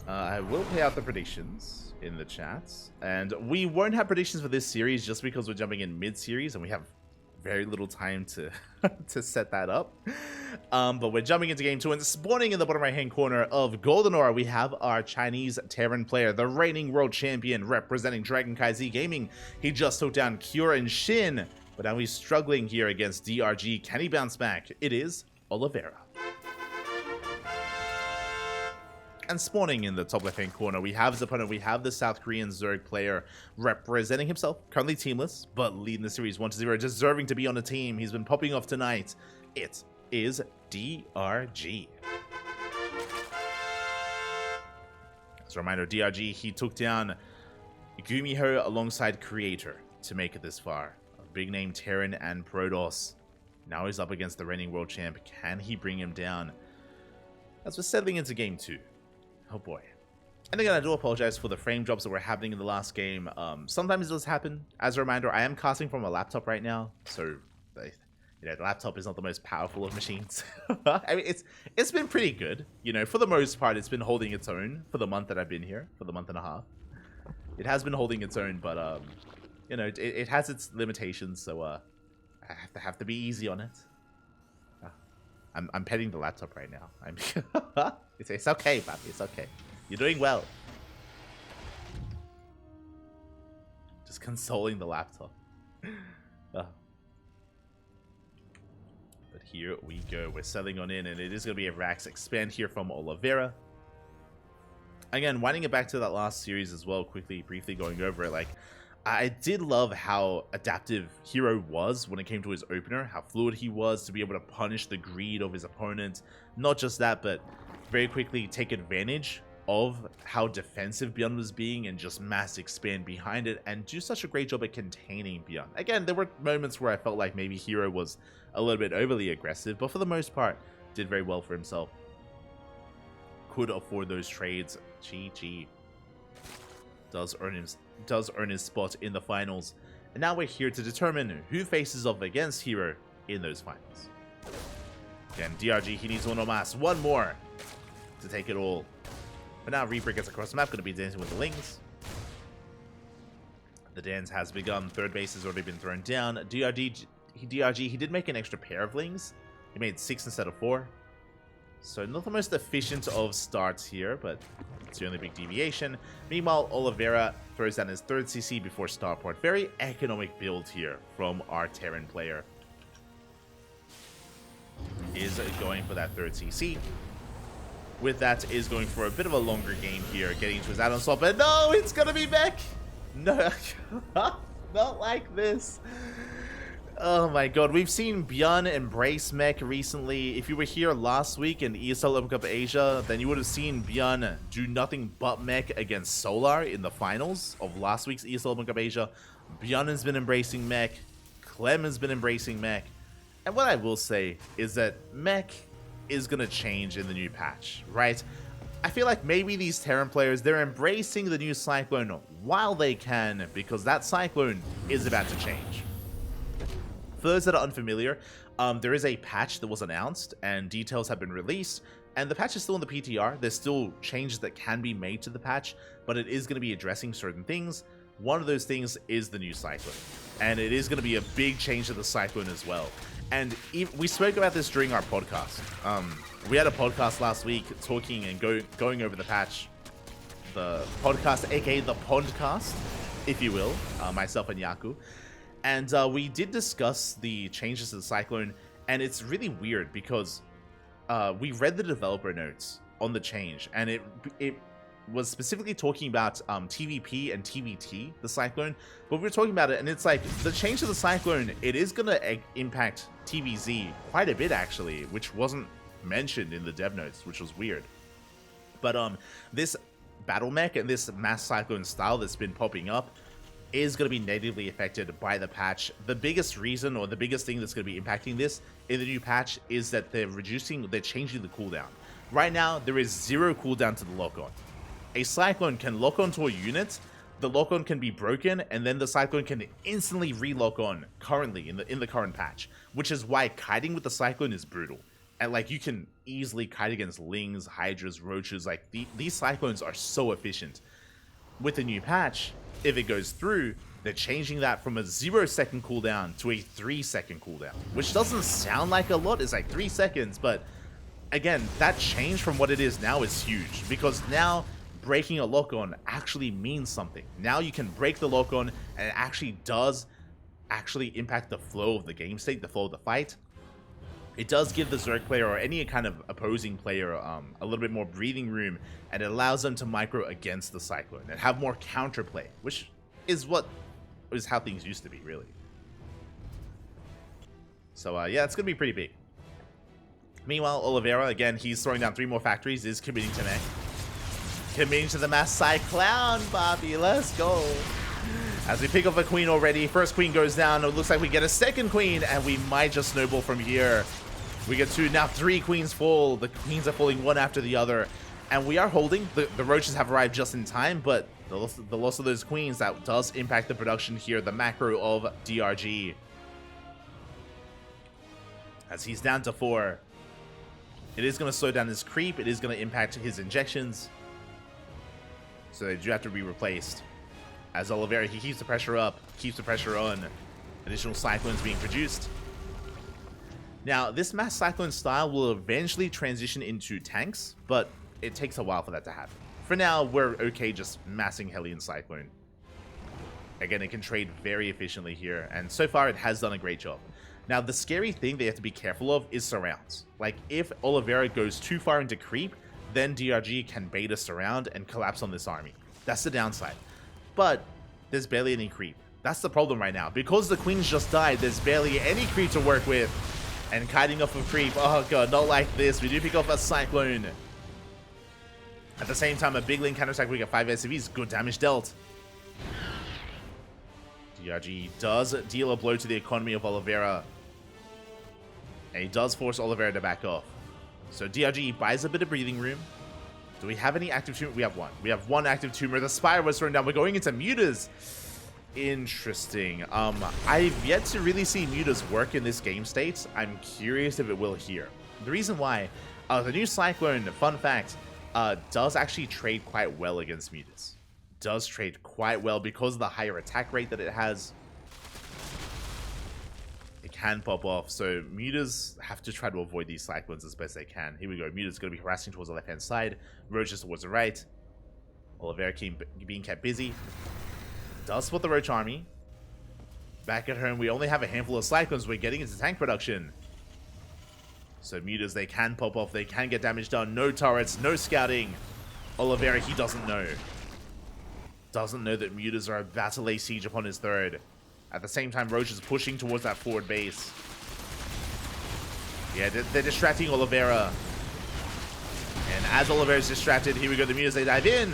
I will pay out the predictions in the chats, and we won't have predictions for this series just because we're jumping in mid-series and we have very little time to to set that up. But we're jumping into game 2, and spawning in the bottom right hand corner of Golden Aura, we have our Chinese Terran player, the reigning world champion representing CranKy Gaming. He just took down Cure and Shin, but now he's struggling here against DRG. Can he bounce back? It is Oliveira. And spawning in the top left hand corner, we have his opponent. We have the South Korean Zerg player representing himself, currently teamless, but leading the series 1-0, deserving to be on the team. He's been popping off tonight. It is DRG. As a reminder, DRG, he took down Gumiho alongside Creator to make it this far. A big name Terran and Protoss. Now he's up against the reigning world champ. Can he bring him down? As we're settling into game 2. Oh boy. And again, I do apologize for the frame drops that were happening in the last game. Sometimes it does happen. As a reminder, I am casting from a laptop right now, so the laptop is not the most powerful of machines. I mean, it's been pretty good. You know, for the most part, it's been holding its own for the month that I've been here, for the month and a half. It has been holding its own, but you know, it has its limitations, so I have to be easy on it. I'm petting the laptop right now. It's okay, Bobby. It's okay. You're doing well. Just consoling the laptop. But here we go. We're settling on in, and it is going to be a Rax expand here from Oliveira. Again, winding it back to that last series as well, briefly going over it, like, I did love how adaptive Hero was when it came to his opener, how fluid he was to be able to punish the greed of his opponent. Not just that, but very quickly take advantage of how defensive Beyond was being and just mass expand behind it and do such a great job at containing Beyond. Again, there were moments where I felt like maybe Hero was a little bit overly aggressive, but for the most part, did very well for himself. Could afford those trades. GG. Does earn his spot in the finals, and now we're here to determine who faces off against Hero in those finals. Again, DRG, he needs one more to take it all. But now Reaper gets across the map, going to be dancing with the Lings. The dance has begun. Third base has already been thrown down. DRG, he did make an extra pair of Lings. He made 6 instead of 4. So not the most efficient of starts here, but it's the only big deviation. Meanwhile, Oliveira throws down his 3rd CC before Starport. Very economic build here from our Terran player. Is going for that 3rd CC. With that, is going for a bit of a longer game here, getting into his add-on swap. And no, it's going to be Mech! No, not like this. Oh my god, we've seen Bjorn embrace Mech recently. If you were here last week in ESL Open Cup Asia, then you would have seen Bjorn do nothing but Mech against Solar in the finals of last week's ESL Open Cup Asia. Bjorn has been embracing Mech. Clem has been embracing Mech. And what I will say is that Mech is going to change in the new patch, right? I feel like maybe these Terran players, they're embracing the new Cyclone while they can, because that Cyclone is about to change. For those that are unfamiliar, there is a patch that was announced and details have been released, and the patch is still in the PTR. There's still changes that can be made to the patch, but it is going to be addressing certain things. One of those things is the new Cyclone, and it is going to be a big change to the Cyclone as well. And we spoke about this during our podcast. We had a podcast last week talking and going over the patch. The podcast, aka the Pondcast, if you will, myself and Yaku. And we did discuss the changes to the Cyclone, and it's really weird because we read the developer notes on the change, and it was specifically talking about TVP and TVT, the Cyclone, but we were talking about it, and it's like, the change to the Cyclone, it is going to impact TvZ quite a bit, actually, which wasn't mentioned in the dev notes, which was weird. But this battle mech and this mass Cyclone style that's been popping up is going to be negatively affected by the patch. The biggest reason, or the biggest thing that's going to be impacting this in the new patch, is that they're changing the cooldown. Right now, there is 0 cooldown to the lock-on. A Cyclone can lock onto a unit, the lock-on can be broken, and then the Cyclone can instantly re-lock on currently in the current patch, which is why kiting with the Cyclone is brutal. And like you can easily kite against Lings, Hydras, Roaches. Like these Cyclones are so efficient. With the new patch, if it goes through, they're changing that from a 0-second cooldown to a 3-second cooldown, which doesn't sound like a lot. It's like 3 seconds, but again, that change from what it is now is huge, because now breaking a lock-on actually means something. Now you can break the lock-on, and it actually does impact the flow of the game state, the flow of the fight. It does give the Zerg player or any kind of opposing player a little bit more breathing room, and it allows them to micro against the Cyclone and have more counterplay, which is how things used to be, really. So yeah, it's gonna be pretty big. Meanwhile, Oliveira, again, he's throwing down 3 more factories, is committing to mech. Committing to the mass Cyclone, Bobby, let's go. As we pick up a queen already, first queen goes down. It looks like we get a second queen, and we might just snowball from here. We get 2, now 3 queens fall. The queens are falling one after the other, and we are holding. The Roaches have arrived just in time, but the loss of those queens, that does impact the production here, the macro of DRG. As he's down to 4. It is going to slow down his creep. It is going to impact his injections. So they do have to be replaced. As Oliveira, he keeps the pressure up, keeps the pressure on. Additional Cyclones being produced. Now, this mass Cyclone style will eventually transition into tanks, but it takes a while for that to happen. For now, we're okay just massing Hellion Cyclone. Again, it can trade very efficiently here, and so far it has done a great job. Now, the scary thing they have to be careful of is surrounds. Like, if Oliveira goes too far into creep, then DRG can bait a surround and collapse on this army. That's the downside. But there's barely any creep. That's the problem right now. Because the queens just died, there's barely any creep to work with. And kiting off of creep, oh god, not like this. We do pick off a Cyclone. At the same time, a big link counterattack, we get 5 SCVs, good damage dealt. DRG does deal a blow to the economy of Oliveira. And he does force Oliveira to back off. So DRG buys a bit of breathing room. Do we have any active tumor? We have 1. We have 1 active tumor. The Spire was thrown down. We're going into mutas. Interesting. I've yet to really see mutas work in this game state. I'm curious if it will here. The reason why, the new Cyclone, fun fact, does actually trade quite well against mutas. Does trade quite well because of the higher attack rate that it has. It can pop off, so mutas have to try to avoid these Cyclones as best they can. Here we go. Muta's going to be harassing towards the left-hand side. Roaches towards the right. Oliveira being kept busy. Does spot the Roach army. Back at home, we only have a handful of Cyclones. We're getting into tank production. So mutas, they can pop off. They can get damage done. No turrets, no scouting. Oliveira, he doesn't know. Doesn't know that mutas are about to lay siege upon his third. At the same time, Roach is pushing towards that forward base. Yeah, they're distracting Oliveira. And as Oliveira's distracted, here we go, the mutas, they dive in.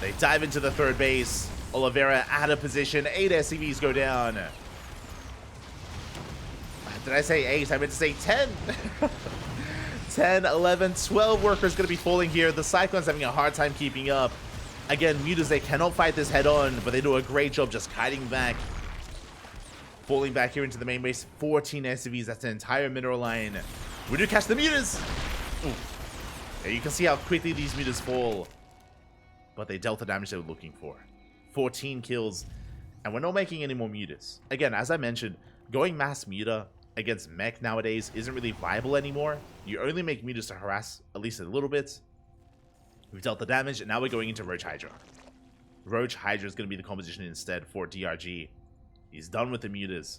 They dive into the third base. Oliveira out of position. 8 SCVs go down. Did I say 8? I meant to say 10. 10, 11, 12 workers going to be falling here. The Cyclone's having a hard time keeping up. Again, mutas, they cannot fight this head on, but they do a great job just kiting back. Falling back here into the main base. 14 SCVs. That's an entire mineral line. We do catch the mutas. Yeah, you can see how quickly these mutas fall. But they dealt the damage they were looking for. 14 kills. And we're not making any more mutas. Again, as I mentioned, going mass muta against mech nowadays isn't really viable anymore. You only make mutas to harass at least a little bit. We've dealt the damage, and now we're going into Roach Hydra. Roach Hydra is going to be the composition instead for DRG. He's done with the mutas.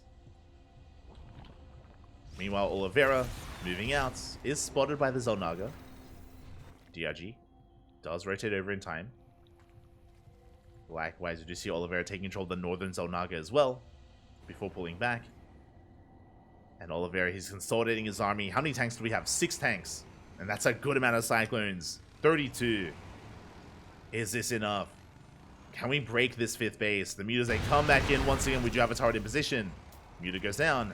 Meanwhile, Oliveira, moving out, is spotted by the Xel'Naga. DRG does rotate over in time. Likewise, we do see Oliveira taking control of the northern Xel'Naga as well, before pulling back. And Oliveira, he's consolidating his army. How many tanks do we have? 6 tanks. And that's a good amount of Cyclones. 32. Is this enough? Can we break this 5th base? The mutas, they come back in once again. We do have a turret in position. Muta goes down.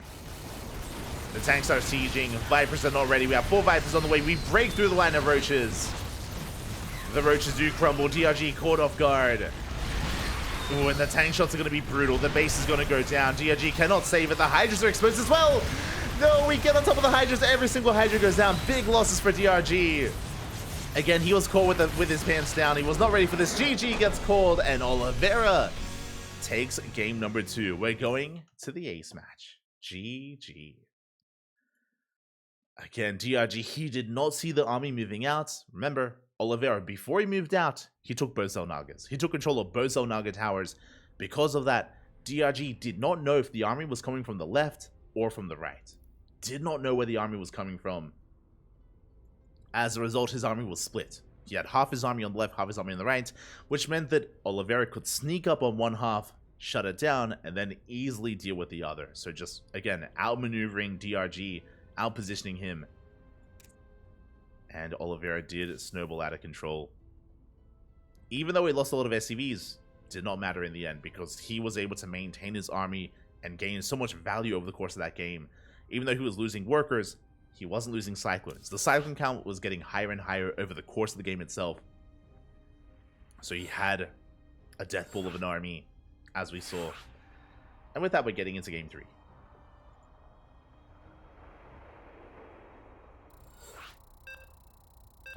The tanks are sieging. Vipers are not ready. We have 4 Vipers on the way. We break through the line of Roaches. The Roaches do crumble. DRG caught off guard. Ooh, and the tank shots are going to be brutal. The base is going to go down. DRG cannot save it. The Hydras are exposed as well. No, we get on top of the Hydras. Every single Hydra goes down. Big losses for DRG. Again, he was caught with his pants down. He was not ready for this. GG gets called, and Oliveira takes game number 2. We're going to the ace match. GG. Again, DRG, he did not see the army moving out. Remember, Oliveira, before he moved out, he took both Zelnagas. He took control of both Zelnaga towers. Because of that, DRG did not know if the army was coming from the left or from the right. Did not know where the army was coming from. As a result, his army was split. He had half his army on the left, half his army on the right, which meant that Oliveira could sneak up on one half, shut it down, and then easily deal with the other. So just, again, outmaneuvering DRG, outpositioning him. And Oliveira did snowball out of control. Even though he lost a lot of SCVs, did not matter in the end, because he was able to maintain his army and gain so much value over the course of that game. Even though he was losing workers, he wasn't losing cyclones. The cyclone count was getting higher and higher over the course of the game itself. So he had a death pool of an army, as we saw. And with that, we're getting into game 3.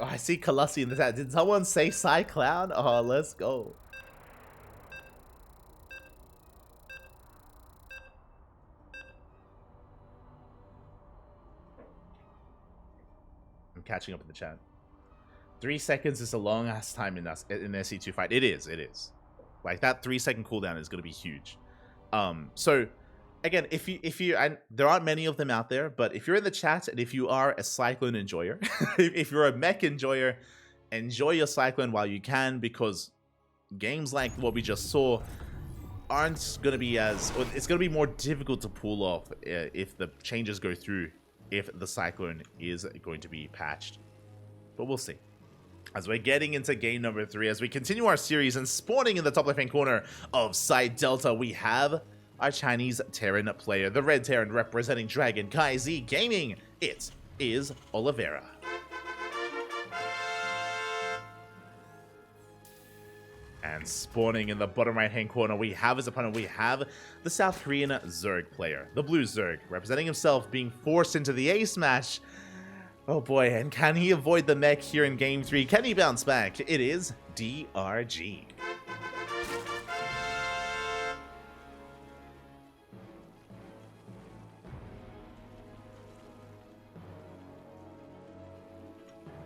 Oh, I see Kalassi in the chat. Did someone say Cyclown? Oh, let's go. I'm catching up in the chat. 3 seconds is a long ass time in SC2 fight. It is. Like that 3-second cooldown is going to be huge. So again, if you there aren't many of them out there, but if you're in the chat and if you are a Cyclone enjoyer, if you're a mech enjoyer, enjoy your Cyclone while you can, because games like what we just saw aren't going to be as, or it's going to be more difficult to pull off if the changes go through, if the Cyclone is going to be patched. But we'll see. As we're getting into game number 3, as we continue our series, and spawning in the top left-hand corner of Side Delta, we have our Chinese Terran player, the Red Terran representing CranKy Gaming. It is Oliveira. And spawning in the bottom right-hand corner, we have his opponent. We have the South Korean Zerg player, the Blue Zerg, representing himself, being forced into the ace match. Oh boy, and can he avoid the mech here in game 3? Can he bounce back? It is DRG.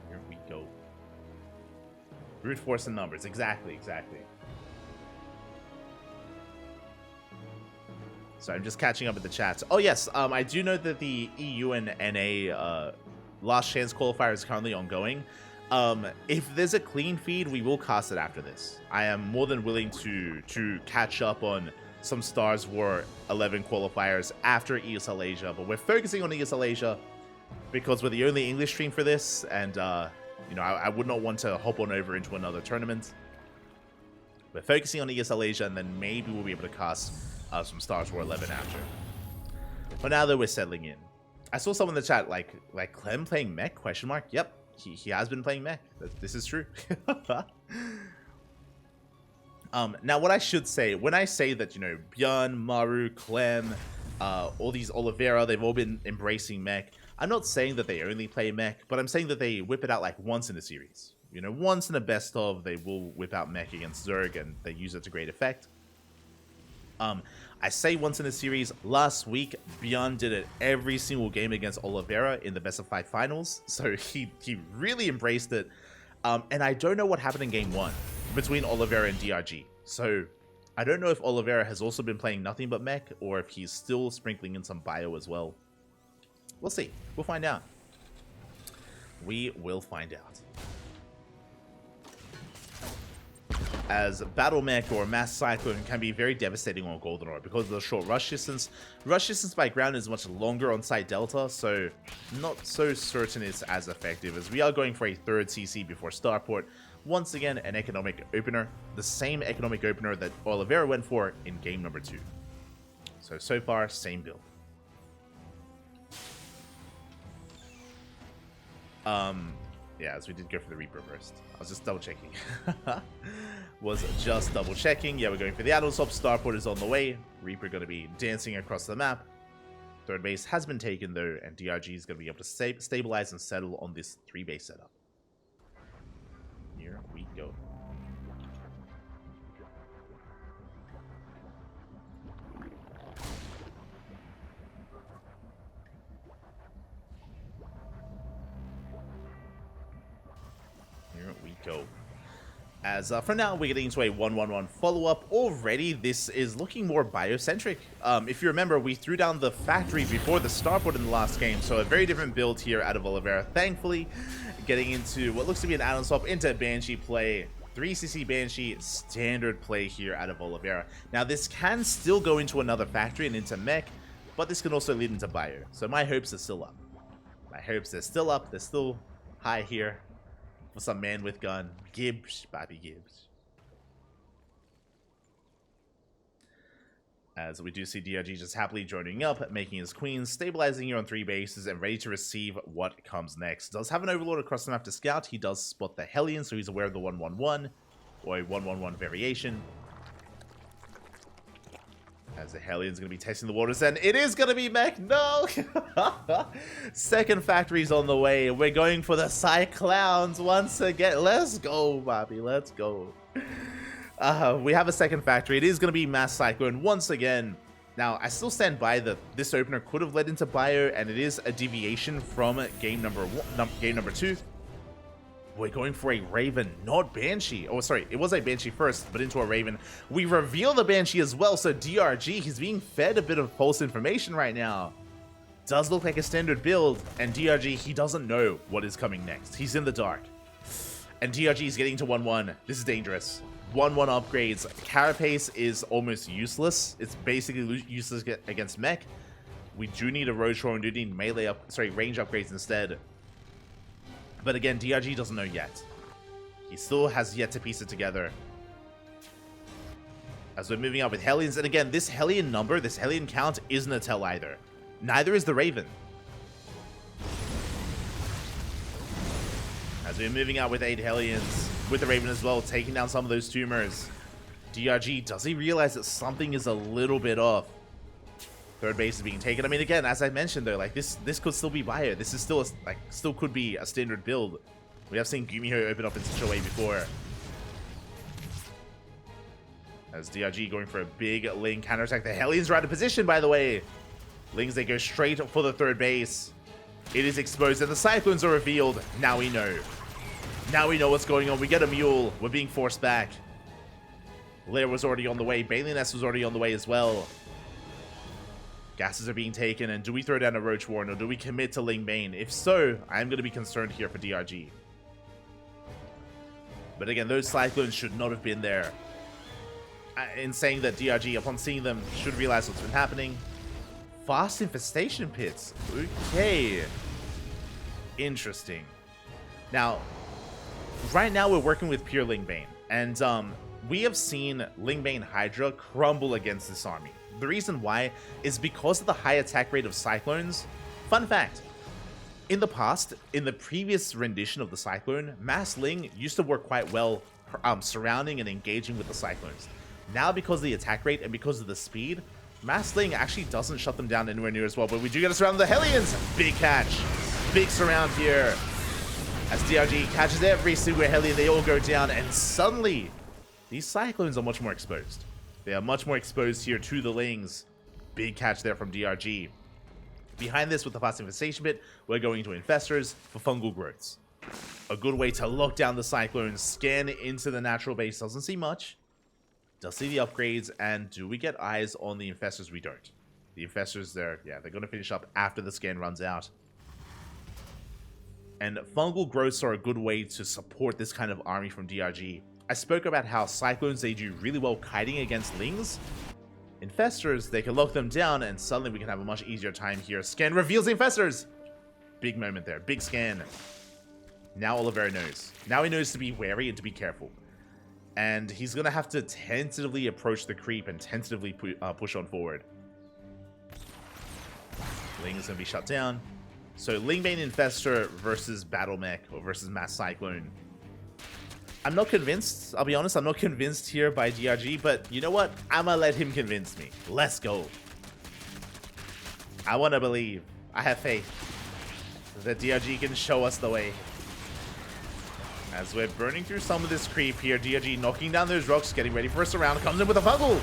Here we go. Brute force and numbers. Exactly. So I'm just catching up with the chat. Oh yes, I do know that the EU and NA Last Chance qualifier is currently ongoing. If there's a clean feed, we will cast it after this. I am more than willing to catch up on some Stars War 11 qualifiers after ESL Asia, but we're focusing on ESL Asia because we're the only English stream for this, and you know, I would not want to hop on over into another tournament. We're focusing on ESL Asia, and then maybe we'll be able to cast some Stars War 11 after. But now that we're settling in, I saw someone in the chat like Clem playing mech, question mark. Yep, he has been playing mech. This is true. Now what I should say, when I say that, you know, Björn, Maru, Clem, all these Oliveira, they've all been embracing mech, I'm not saying that they only play mech, but I'm saying that they whip it out like once in a series. You know, once in a best of, they will whip out mech against Zerg, and they use it to great effect. I say once in a series. Last week, Björn did it every single game against Oliveira in the best of 5 finals, so he really embraced it. And I don't know what happened in game 1 between Oliveira and DRG. So I don't know if Oliveira has also been playing nothing but mech, or if he's still sprinkling in some bio as well. We'll see. We'll find out. We will find out. As Battle Mech or Mass Cyclone can be very devastating on Golden Ore because of the short rush distance. Rush distance by ground is much longer on Side Delta, so not so certain it's as effective, as we are going for a 3rd CC before Starport. Once again, an economic opener. The same economic opener that Oliveira went for in game number 2. So far, same build. Yeah, as we did go for the Reaper burst. I was just double checking. Yeah, we're going for the Adult Swap. Starport is on the way. Reaper going to be dancing across the map. Third base has been taken though, and DRG is going to be able to stabilize and settle on this 3-base setup. Here we go. Here we go. As for now, we're getting into a 1-1-1 follow-up. Already, this is looking more biocentric. If you remember, we threw down the factory before the starport in the last game, so a very different build here out of Oliveira. Thankfully, getting into what looks to be an add-on swap into Banshee play. 3cc Banshee, standard play here out of Oliveira. Now, this can still go into another factory and into mech, but this can also lead into bio. So my hopes are still up. My hopes are still up. They're still high here. For some man with gun. Gibbs, Bobby Gibbs. As we do see DRG just happily joining up, making his queens, stabilizing here on 3 bases, and ready to receive what comes next. Does have an overlord across the map to scout. He does spot the Hellion, so he's aware of the 1-1-1, or a 1-1-1 variation. As the Hellion's going to be testing the waters, and it is going to be mech. No! Second factory's on the way. We're going for the Cyclowns once again. Let's go, Bobby. Let's go. We have a second factory. It is going to be Mass Cyclone once again. Now, I still stand by that this opener could have led into bio, and it is a deviation from game number 2. We're going for a Raven, not Banshee. Oh, sorry, it was a Banshee first, but into a Raven. We reveal the Banshee as well, so DRG, he's being fed a bit of false information right now. Does look like a standard build, and DRG, he doesn't know what is coming next. He's in the dark. And DRG is getting to 1-1. This is dangerous. 1-1 upgrades. Carapace is almost useless. It's basically useless against mech. We do need a Roach Roar and do need melee range upgrades instead. But again, DRG doesn't know yet. He still has yet to piece it together. As we're moving up with Hellions, and again, this Hellion number, this Hellion count isn't a tell either. Neither is the Raven. As we're moving out with 8 Hellions, with the Raven as well, taking down some of those tumors. DRG, does he realize that something is a little bit off? Third base is being taken. I mean, again, as I mentioned though, like this could still be bio. This is still still could be a standard build. We have seen Gumiho open up in such a way before. As DRG going for a big Ling counterattack. The Hellions are out of position, by the way. Lings, they go straight for the third base. It is exposed and the Cyclones are revealed. Now we know. Now we know what's going on. We get a mule. We're being forced back. Lair was already on the way. Baliness was already on the way as well. Gases are being taken, and do we throw down a Roach Warren, or do we commit to Ling Bane? If so, I'm going to be concerned here for DRG. But again, those Cyclones should not have been there. In saying that, DRG, upon seeing them, should realize what's been happening. Fast Infestation Pits. Okay. Interesting. Now, right now we're working with pure Ling Bane, and we have seen Ling Bane Hydra crumble against this army. The reason why is because of the high attack rate of Cyclones. Fun fact, in the past, in the previous rendition of the Cyclone, Mass Ling used to work quite well surrounding and engaging with the Cyclones. Now, because of the attack rate and because of the speed, Mass Ling actually doesn't shut them down anywhere near as well, but we do get to surround the Hellions. Big catch. Big surround here. As DRG catches every single Hellion, they all go down, and suddenly, these Cyclones are much more exposed. They are much more exposed here to the Lings. Big catch there from DRG. Behind this, with the fast infestation bit, we're going into Infestors for fungal growths. A good way to lock down the Cyclones, scan into the natural base. Doesn't see much. Does see the upgrades, and do we get eyes on the Infestors? We don't. The Infestors, they're going to finish up after the scan runs out. And fungal growths are a good way to support this kind of army from DRG. I spoke about how Cyclones, they do really well kiting against Lings. Infestors, they can lock them down, and suddenly we can have a much easier time here. Scan reveals the Infestors! Big moment there. Big scan. Now Oliveira knows. Now he knows to be wary and to be careful. And he's going to have to tentatively approach the creep and tentatively push on forward. Ling is going to be shut down. So Lingbane Infestor versus Battle Mech, or versus Mass Cyclone. I'm not convinced, I'll be honest, I'm not convinced here by DRG, but you know what? I'm gonna let him convince me. Let's go. I want to believe. I have faith that DRG can show us the way. As we're burning through some of this creep here, DRG knocking down those rocks, getting ready for a surround, comes in with a fungal.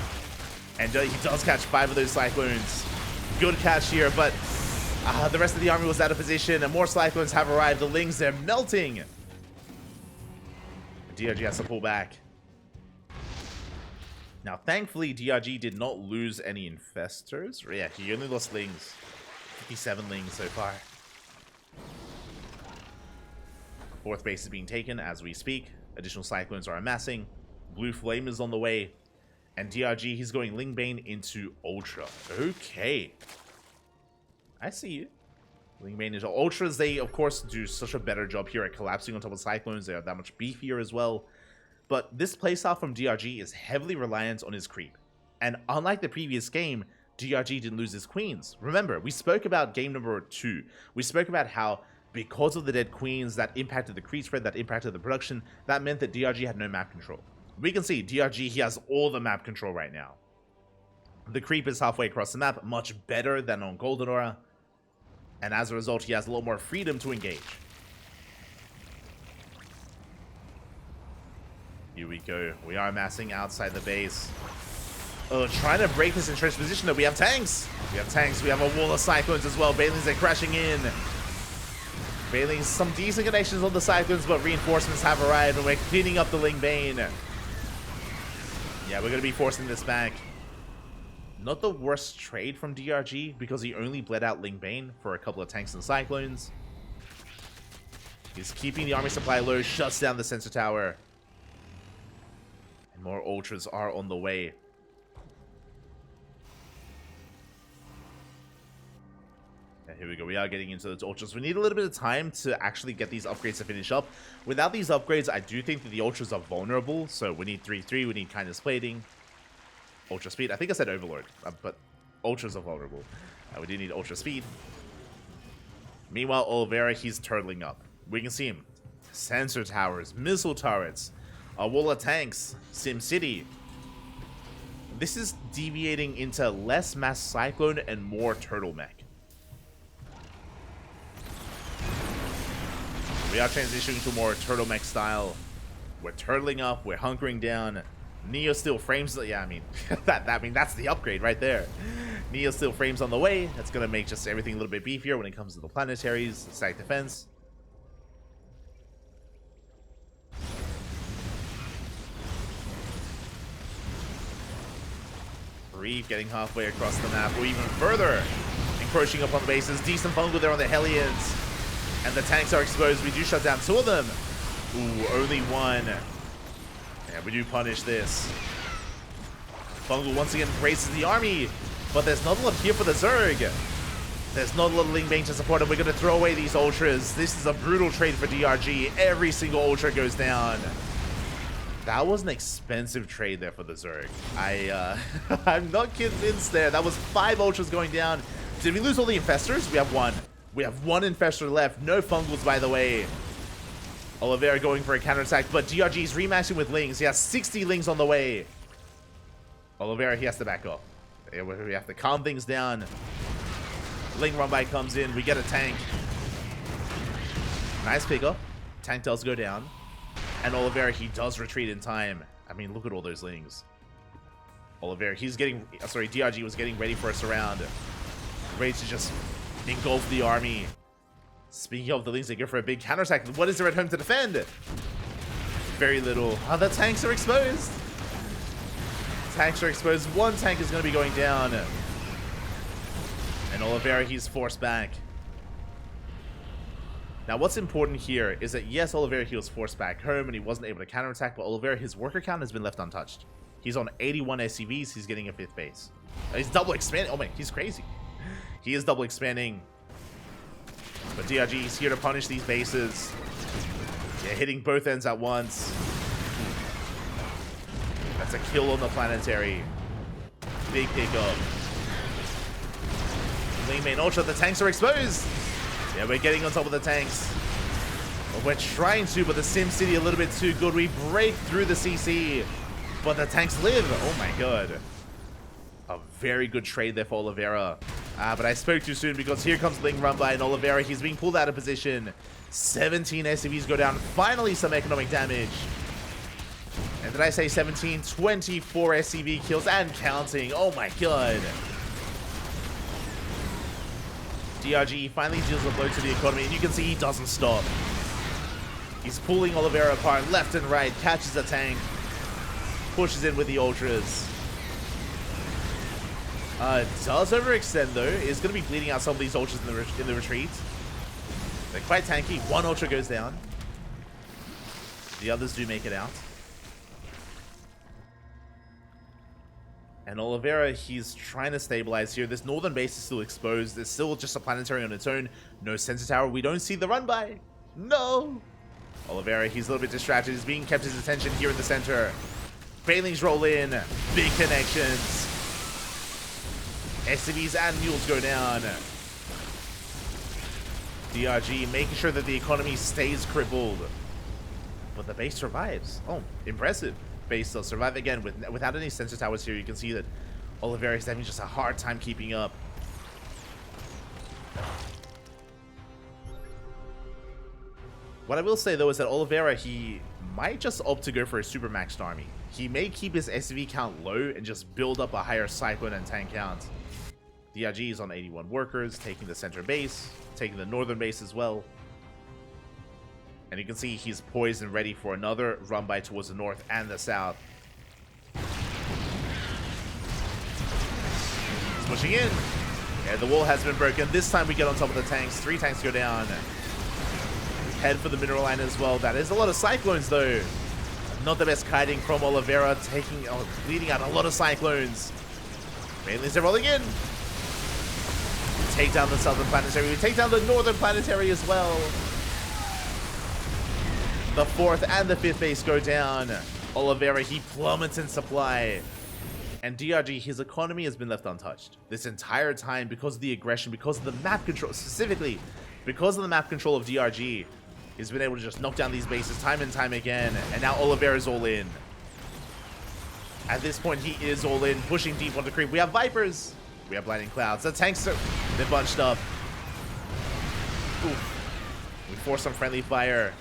And he does catch 5 of those cyclones. Good catch here, but the rest of the army was out of position, and more cyclones have arrived. The Lings, they're melting. DRG has to pull back. Now, thankfully, DRG did not lose any infestors. Yeah, he only lost Lings. 57 Lings so far. 4th base is being taken as we speak. Additional cyclones are amassing. Blue Flame is on the way. And DRG, he's going Lingbane into Ultra. Okay. I see you. Lingbane into Ultras, they, of course, do such a better job here at collapsing on top of cyclones. They are that much beefier as well. But this playstyle from DRG is heavily reliant on his creep. And unlike the previous game, DRG didn't lose his queens. Remember, we spoke about game number 2. We spoke about how, because of the dead queens, that impacted the creep spread, that impacted the production, that meant that DRG had no map control. We can see DRG, he has all the map control right now. The creep is halfway across the map, much better than on Golden Aura. And as a result, he has a lot more freedom to engage. Here we go. We are amassing outside the base. Oh, trying to break this entrenched position, though. We have tanks. We have tanks. We have a wall of cyclones as well. Bailings are crashing in. Bailings, some decent connections on the cyclones, but reinforcements have arrived, and we're cleaning up the Lingbane. Yeah, we're going to be forcing this back. Not the worst trade from DRG, because he only bled out Lingbane for a couple of tanks and cyclones. He's keeping the army supply low, shuts down the sensor tower. And more ultras are on the way. And here we go, we are getting into those ultras. We need a little bit of time to actually get these upgrades to finish up. Without these upgrades, I do think that the ultras are vulnerable. So we need 3-3, we need kindness plating. Ultra speed. I think I said overlord, but ultras are vulnerable. We do need ultra speed. Meanwhile, Oliveira, he's turtling up. We can see him. Sensor towers, missile turrets, a wall of tanks, Sim City. This is deviating into less mass cyclone and more turtle mech. We are transitioning to more turtle mech style. We're turtling up, we're hunkering down. Neo Steel frames, yeah, I mean, that's the upgrade right there. Neo Steel frames on the way. That's gonna make just everything a little bit beefier when it comes to the planetaries, the static defense. Reeve getting halfway across the map, or even further, encroaching up on the bases. Decent fungal there on the Hellions, and the tanks are exposed. We do shut down 2 of them. Ooh, only 1. Yeah, we do punish this. Fungal once again braces the army, but there's not a lot here for the Zerg. There's not a lot of Lingbane to support him. We're going to throw away these ultras. This is a brutal trade for DRG. Every single ultra goes down. That was an expensive trade there for the Zerg. I'm not convinced there. That was 5 ultras going down. Did we lose all the infestors? We have 1. We have 1 infestor left. No fungals, by the way. Oliveira going for a counterattack, but DRG is rematching with Lings. He has 60 Lings on the way. Oliveira, he has to back up. We have to calm things down. Ling run by comes in. We get a tank. Nice pickup. Tank does go down. And Oliveira, he does retreat in time. I mean, look at all those Lings. Oliveira, he's getting... Sorry, DRG was getting ready for a surround. Ready to just engulf the army. Speaking of the Lings, they go for a big counterattack. What is there at home to defend? Very little. Oh, the tanks are exposed. Tanks are exposed. 1 tank is going to be going down. And Oliveira, he's forced back. Now, what's important here is that, yes, Oliveira, he was forced back home and he wasn't able to counterattack, but Oliveira, his worker count has been left untouched. He's on 81 SCVs. He's getting a 5th base. He's double expanding. Oh, man, he's crazy. He is double expanding. But DRG is here to punish these bases. Yeah, hitting both ends at once. That's a kill on the planetary. Big pickup. Lingbane Ultra, the tanks are exposed. Yeah, we're getting on top of the tanks. Well, we're trying to, but the Sim City a little bit too good. We break through the CC, but the tanks live. Oh my god. A very good trade there for Oliveira. But I spoke too soon because here comes Ling run by and Oliveira. He's being pulled out of position. 17 SCVs go down. Finally, some economic damage. And did I say 17? 24 SCV kills and counting. Oh my god. DRG finally deals a blow to the economy, and you can see he doesn't stop. He's pulling Oliveira apart left and right, catches a tank, pushes in with the ultras. Does overextend though. Is going to be bleeding out some of these ultras in the retreat. They're quite tanky. One ultra goes down. The others do make it out. And Oliveira, he's trying to stabilize here. This northern base is still exposed. There's still just a planetary on its own. No sensor tower. We don't see the run by. No. Oliveira, he's a little bit distracted. He's being kept his attention here in the center. Bailings roll in. Big connections. SCVs and mules go down. DRG making sure that the economy stays crippled. But the base survives. Oh, impressive. Base does survive again without any sensor towers here. You can see that Oliveira is having just a hard time keeping up. What I will say though is that Oliveira, he might just opt to go for a super maxed army. He may keep his SCV count low and just build up a higher cyclone and tank count. DRG is on 81 workers, taking the center base, taking the northern base as well. And you can see he's poised and ready for another run by towards the north and the south. He's pushing in. And the wall has been broken. This time we get on top of the tanks. 3 tanks go down. Head for the mineral line as well. That is a lot of cyclones though. Not the best kiting from Oliveira, bleeding out a lot of cyclones. Mainly they're rolling in. Take down the southern planetary. We take down the northern planetary as well. The 4th and the 5th base go down. Oliveira, he plummets in supply. And DRG, his economy has been left untouched this entire time because of the aggression, because of the map control, specifically because of the map control of DRG. He's been able to just knock down these bases time and time again. And now Oliveira's all in. At this point, he is all in, pushing deep onto creep. We have Vipers. We have Blinding Clouds. The tanks are... they're bunched up. Oof. We force some friendly fire.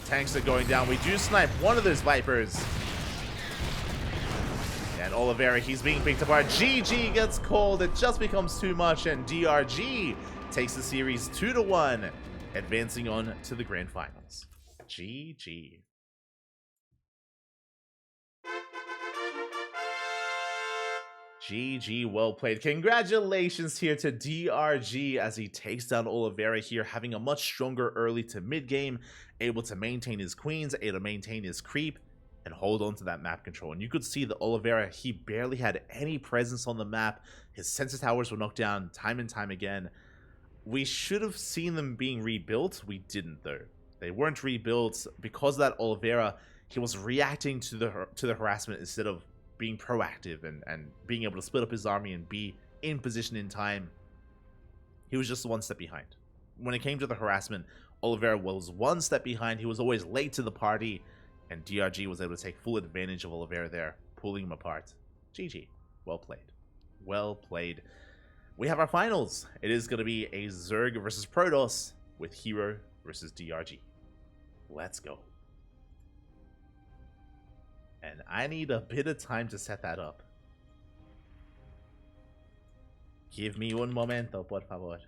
Tanks are going down. We do snipe one of those Vipers. And Oliveira, he's being picked apart. GG gets called. It just becomes too much. And DRG takes the series 2-1, advancing on to the grand finals. GG. GG, well played. Congratulations here to DRG as he takes down Oliveira here, having a much stronger early to mid game, able to maintain his queens, able to maintain his creep, and hold on to that map control. And you could see that Oliveira, he barely had any presence on the map. His sensor towers were knocked down time and time again. We should have seen them being rebuilt. We didn't though. They weren't rebuilt because of that. Oliveira, he was reacting to the harassment instead of being proactive and being able to split up his army and be in position in time. He was just one step behind. When it came to the harassment, Oliveira was one step behind. He was always late to the party, and DRG was able to take full advantage of Oliveira there, pulling him apart. GG. Well played. Well played. We have our finals. It is going to be a Zerg versus Protoss with Hero versus DRG. Let's go. And I need a bit of time to set that up. Give me un momento, por favor.